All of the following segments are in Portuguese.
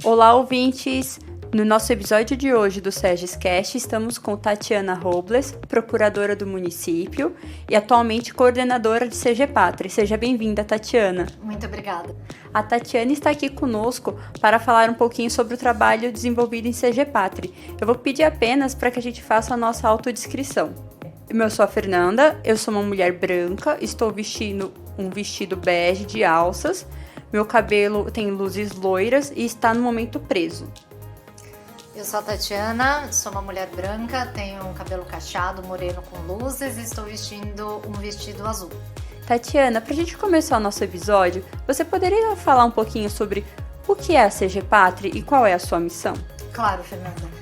Olá, ouvintes! No nosso episódio de hoje do SEGEScast, estamos com Tatiana Robles, procuradora do município e atualmente coordenadora de SEGEPATRI. Seja bem-vinda, Tatiana. Muito obrigada. A Tatiana está aqui conosco para falar um pouquinho sobre o trabalho desenvolvido em SEGEPATRI. Eu vou pedir apenas para que a gente faça a nossa autodescrição. Eu sou a Fernanda, eu sou uma mulher branca, estou vestindo um vestido bege de alças, meu cabelo tem luzes loiras e está no momento preso. Eu sou a Tatiana, sou uma mulher branca, tenho um cabelo cacheado, moreno com luzes e estou vestindo um vestido azul. Tatiana, para a gente começar o nosso episódio, você poderia falar um pouquinho sobre o que é a SEGEPATRI e qual é a sua missão? Claro, Fernanda.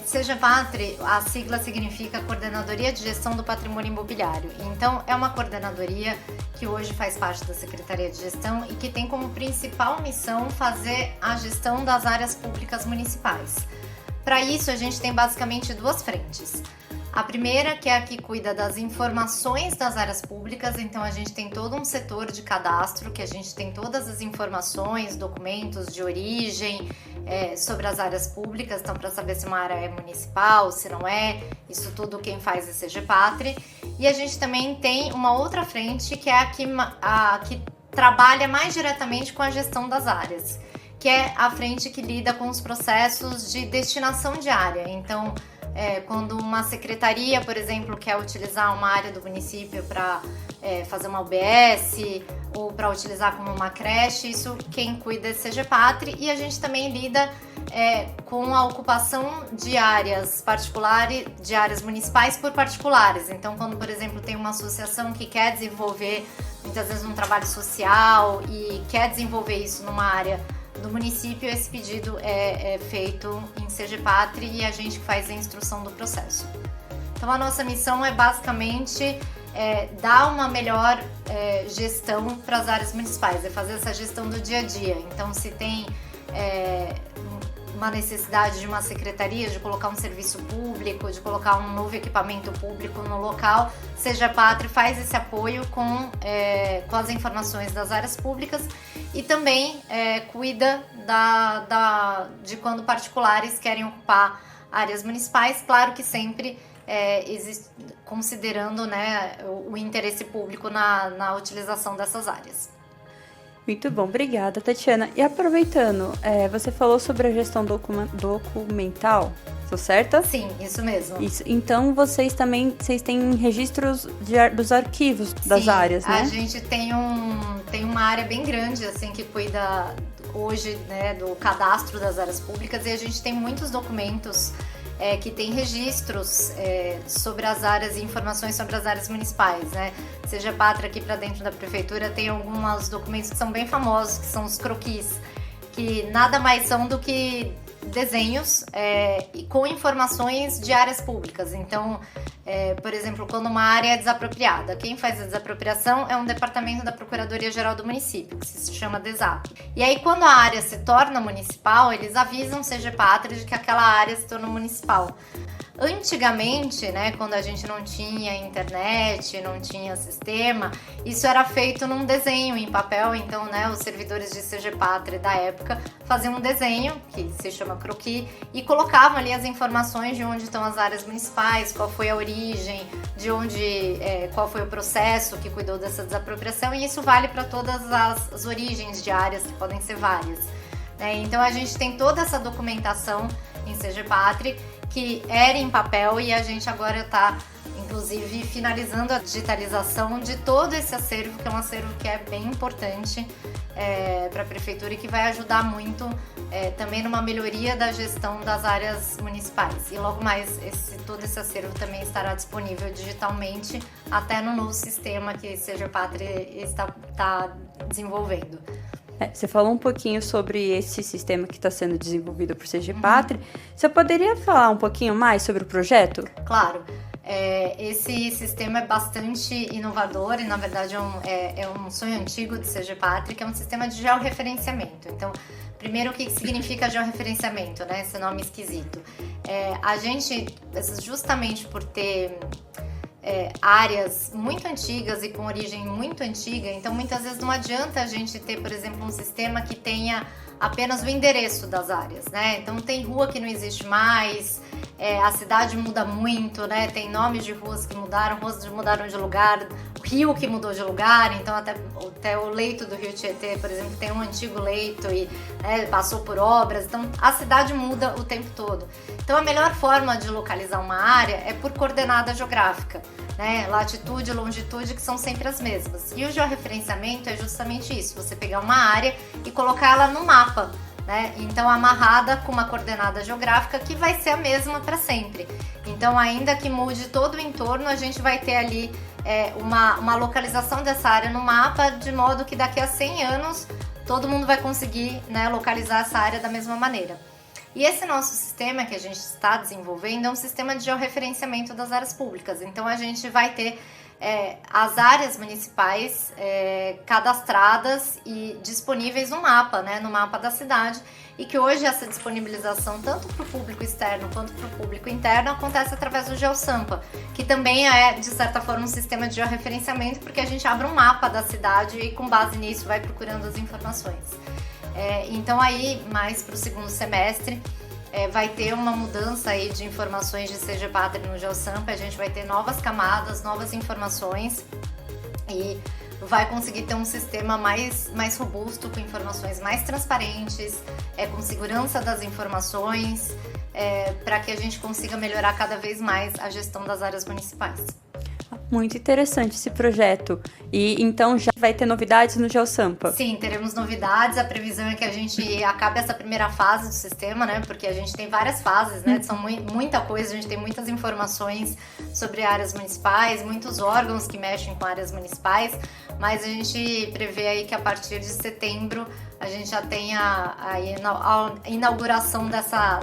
SEGEPATRI, a sigla significa Coordenadoria de Gestão do Patrimônio Imobiliário. Então, é uma coordenadoria que hoje faz parte da Secretaria de Gestão e que tem como principal missão fazer a gestão das áreas públicas municipais. Para isso, a gente tem basicamente duas frentes. A primeira, que é a que cuida das informações das áreas públicas, então a gente tem todo um setor de cadastro, que a gente tem todas as informações, documentos de origem sobre as áreas públicas, então para saber se uma área é municipal, se não é, isso tudo quem faz é SEGEPATRI. E a gente também tem uma outra frente, que é a que trabalha mais diretamente com a gestão das áreas, que é a frente que lida com os processos de destinação de área. Então, quando uma secretaria, por exemplo, quer utilizar uma área do município para fazer uma UBS ou para utilizar como uma creche, isso quem cuida é SEGEPATRI. E a gente também lida com a ocupação de áreas particulares, de áreas municipais por particulares. Então, quando, por exemplo, tem uma associação que quer desenvolver, muitas vezes, um trabalho social e quer desenvolver isso numa área do município, esse pedido é feito em SEGEPATRI e a gente faz a instrução do processo. Então, a nossa missão é basicamente dar uma melhor gestão para as áreas municipais, é fazer essa gestão do dia a dia. Então, se tem uma necessidade de uma secretaria de colocar um serviço público, de colocar um novo equipamento público no local, SEGEPATRI faz esse apoio com as informações das áreas públicas e também cuida de quando particulares querem ocupar áreas municipais, claro que sempre considerando, né, o interesse público na utilização dessas áreas. Muito bom, obrigada, Tatiana. E aproveitando, você falou sobre a gestão documental, estou certa? Sim, isso mesmo. Isso. Então, vocês têm registros dos arquivos das áreas, né? A gente tem uma área bem grande, assim, que cuida hoje, né, do cadastro das áreas públicas, e a gente tem muitos documentos que tem registros sobre as áreas e informações sobre as áreas municipais, né? SEGEPATRI aqui para dentro da prefeitura tem alguns documentos que são bem famosos, que são os croquis, que nada mais são do que desenhos com informações de áreas públicas. Então, por exemplo, quando uma área é desapropriada, quem faz a desapropriação é um departamento da Procuradoria-Geral do município, que se chama DESAP. E aí, quando a área se torna municipal, eles avisam SEGEPATRI de que aquela área se tornou municipal. Antigamente, né, quando a gente não tinha internet, não tinha sistema, isso era feito num desenho em papel. Então, né, os servidores de SEGEPATRI da época faziam um desenho, que se chama croquis, e colocavam ali as informações de onde estão as áreas municipais, qual foi a origem, qual foi o processo que cuidou dessa desapropriação, e isso vale para todas as origens de áreas, que podem ser várias. Então, a gente tem toda essa documentação em SEGEPATRI, que era em papel, e a gente agora está, inclusive, finalizando a digitalização de todo esse acervo, que é um acervo que é bem importante para a prefeitura e que vai ajudar muito também numa melhoria da gestão das áreas municipais. E logo mais, todo esse acervo também estará disponível digitalmente, até no novo sistema que SEGEPATRI está desenvolvendo. Você falou um pouquinho sobre esse sistema que está sendo desenvolvido por SEGEPATRI. Você poderia falar um pouquinho mais sobre o projeto? Claro. Esse sistema é bastante inovador e, na verdade, é um sonho antigo de SEGEPATRI, que é um sistema de georreferenciamento. Então, primeiro, o que significa georreferenciamento, né? Esse nome esquisito. A gente, justamente por ter áreas muito antigas e com origem muito antiga, então muitas vezes não adianta a gente ter, por exemplo, um sistema que tenha apenas o endereço das áreas, né? Então tem rua que não existe mais, a cidade muda muito, né? Tem nomes de ruas que mudaram de lugar, o rio que mudou de lugar, então até o leito do Rio Tietê, por exemplo, tem um antigo leito e passou por obras, então a cidade muda o tempo todo. Então a melhor forma de localizar uma área é por coordenada geográfica, né? Latitude e longitude, que são sempre as mesmas. E o georreferenciamento é justamente isso, você pegar uma área e colocar ela no mapa, né? Então amarrada com uma coordenada geográfica que vai ser a mesma para sempre. Então, ainda que mude todo o entorno, a gente vai ter ali uma localização dessa área no mapa, de modo que daqui a 100 anos todo mundo vai conseguir, né, localizar essa área da mesma maneira. E esse nosso sistema que a gente está desenvolvendo é um sistema de georreferenciamento das áreas públicas. Então a gente vai ter as áreas municipais cadastradas e disponíveis no mapa, né, no mapa da cidade, e que hoje essa disponibilização tanto para o público externo quanto para o público interno acontece através do GeoSampa, que também é, de certa forma, um sistema de georreferenciamento, porque a gente abre um mapa da cidade e com base nisso vai procurando as informações. Então aí, mais para o segundo semestre, vai ter uma mudança aí de informações de CG Pátria no GeoSampa, a gente vai ter novas camadas, novas informações e vai conseguir ter um sistema mais robusto, com informações mais transparentes, com segurança das informações, para que a gente consiga melhorar cada vez mais a gestão das áreas municipais. Muito interessante esse projeto. E então já vai ter novidades no GeoSampa? Sim, teremos novidades. A previsão é que a gente acabe essa primeira fase do sistema, né? Porque a gente tem várias fases, né? São muita coisa, a gente tem muitas informações sobre áreas municipais, muitos órgãos que mexem com áreas municipais, mas a gente prevê aí que a partir de setembro a gente já tenha a inauguração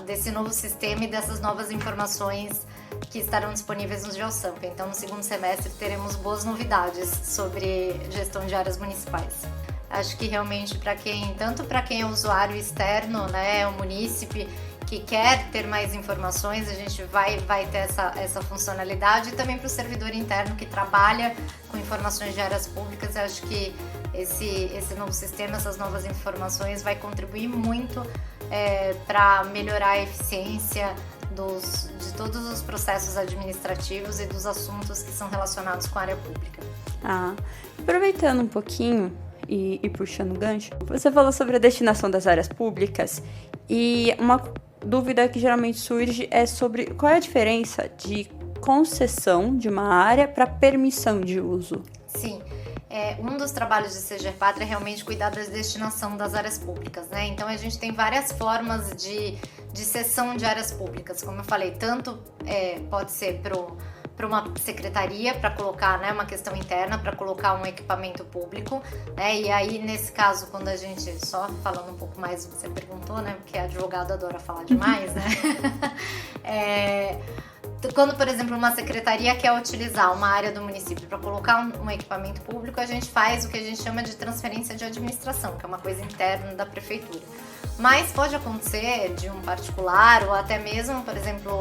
desse novo sistema e dessas novas informações que estarão disponíveis no GeoSampa. Então, no segundo semestre, teremos boas novidades sobre gestão de áreas municipais. Acho que realmente tanto para quem é usuário externo, né, o munícipe, que quer ter mais informações, a gente vai ter essa funcionalidade, e também para o servidor interno que trabalha com informações de áreas públicas. Eu acho que esse novo sistema, essas novas informações vai contribuir muito para melhorar a eficiência de todos os processos administrativos e dos assuntos que são relacionados com a área pública. Aproveitando um pouquinho e puxando o gancho, você falou sobre a destinação das áreas públicas, e uma dúvida que geralmente surge é sobre qual é a diferença de concessão de uma área para permissão de uso. Sim. Um dos trabalhos de CG Pátria é realmente cuidar da destinação das áreas públicas, né? Então a gente tem várias formas de cessão de áreas públicas, como eu falei, tanto pode ser para uma secretaria, para colocar, né, uma questão interna, para colocar um equipamento público, né? E aí, nesse caso, quando a gente, só falando um pouco mais do que você perguntou, né, porque advogado adora falar demais, né? Quando, por exemplo, uma secretaria quer utilizar uma área do município para colocar um equipamento público, a gente faz o que a gente chama de transferência de administração, que é uma coisa interna da prefeitura. Mas pode acontecer de um particular, ou até mesmo, por exemplo,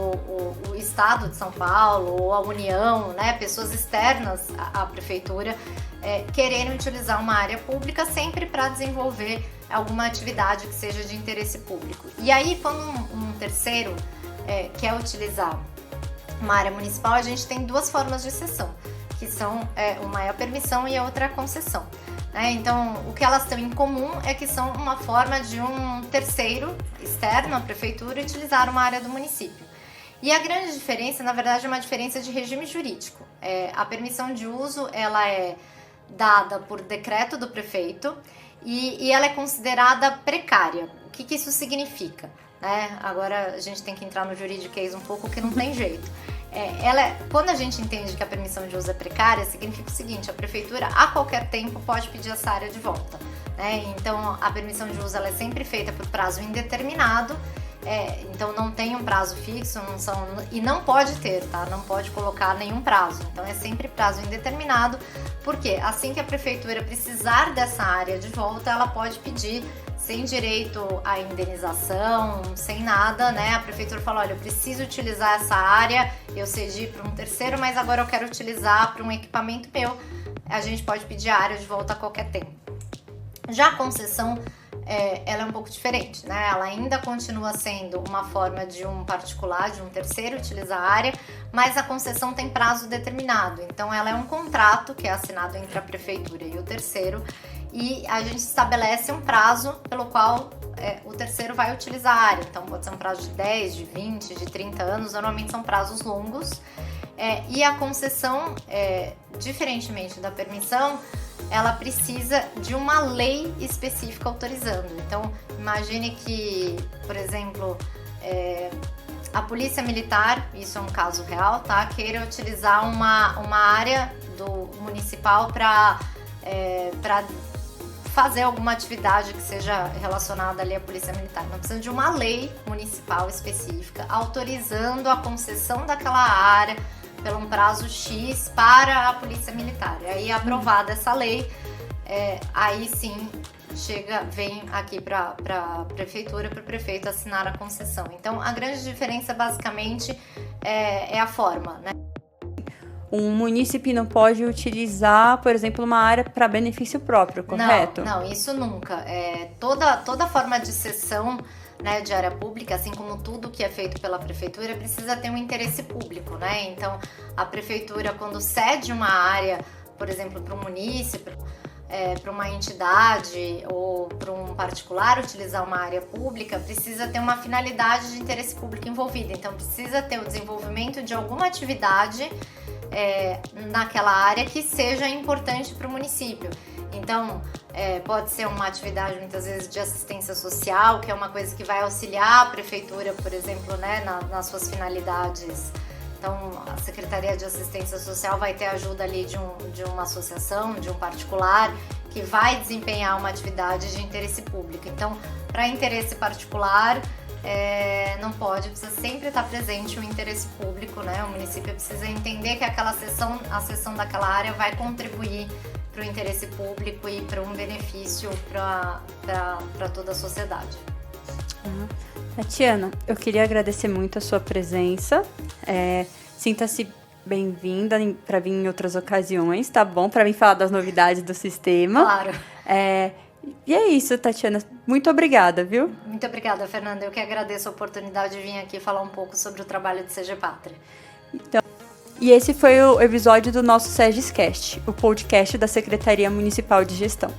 o Estado de São Paulo, ou a União, né, pessoas externas à prefeitura, quererem utilizar uma área pública sempre para desenvolver alguma atividade que seja de interesse público. E aí, quando um terceiro quer utilizar uma área municipal, a gente tem duas formas de cessão, que são uma é a permissão e a outra é a concessão. Então, o que elas têm em comum é que são uma forma de um terceiro externo à prefeitura utilizar uma área do município. E a grande diferença, na verdade, é uma diferença de regime jurídico. A permissão de uso, ela é dada por decreto do prefeito e ela é considerada precária. O que isso significa? Agora a gente tem que entrar no juridiquês um pouco, que não tem jeito. Quando a gente entende que a permissão de uso é precária, significa o seguinte: a prefeitura a qualquer tempo pode pedir essa área de volta, Então a permissão de uso ela é sempre feita por prazo indeterminado, então não tem um prazo fixo, e não pode ter, tá? Não pode colocar nenhum prazo, então é sempre prazo indeterminado, porque assim que a prefeitura precisar dessa área de volta, ela pode pedir sem direito à indenização, sem nada, A prefeitura fala: olha, eu preciso utilizar essa área, eu cedi para um terceiro, mas agora eu quero utilizar para um equipamento meu. A gente pode pedir a área de volta a qualquer tempo. Já a concessão ela é um pouco diferente, né? Ela ainda continua sendo uma forma de um particular, de um terceiro utilizar a área, mas a concessão tem prazo determinado. Então, ela é um contrato que é assinado entre a prefeitura e o terceiro, e a gente estabelece um prazo pelo qual o terceiro vai utilizar a área. Então, pode ser um prazo de 10, de 20, de 30 anos, normalmente são prazos longos. E a concessão, diferentemente da permissão, ela precisa de uma lei específica autorizando. Então, imagine que, por exemplo, a Polícia Militar, isso é um caso real, tá? Queira utilizar uma área do municipal para fazer alguma atividade que seja relacionada ali à Polícia Militar. Não precisa de uma lei municipal específica autorizando a concessão daquela área pelo um prazo X para a Polícia Militar. E aí, aprovada essa lei, aí sim vem aqui para a prefeitura, para o prefeito assinar a concessão. Então, a grande diferença basicamente é a forma, né? Um munícipe não pode utilizar, por exemplo, uma área para benefício próprio, correto? Não, isso nunca. Toda forma de cessão, né, de área pública, assim como tudo que é feito pela prefeitura, precisa ter um interesse público, né? Então, a prefeitura, quando cede uma área, por exemplo, para um munícipe, para uma entidade ou para um particular utilizar uma área pública, precisa ter uma finalidade de interesse público envolvida. Então, precisa ter o desenvolvimento de alguma atividade naquela área que seja importante para o município. Então, pode ser uma atividade, muitas vezes, de assistência social, que é uma coisa que vai auxiliar a prefeitura, por exemplo, né, nas suas finalidades. Então, a Secretaria de Assistência Social vai ter ajuda ali de uma associação, de um particular, que vai desempenhar uma atividade de interesse público. Então, para interesse particular, não pode, precisa sempre estar presente o interesse público, né? O município precisa entender que a cessão daquela área vai contribuir para o interesse público e para um benefício para toda a sociedade. Tatiana, eu queria agradecer muito a sua presença. Sinta-se bem-vinda para vir em outras ocasiões, tá bom? Para vir falar das novidades do sistema. Claro. E é isso, Tatiana. Muito obrigada, viu? Muito obrigada, Fernanda. Eu que agradeço a oportunidade de vir aqui falar um pouco sobre o trabalho de SEGEPATRI. Então, e esse foi o episódio do nosso SEGEScast, o podcast da Secretaria Municipal de Gestão.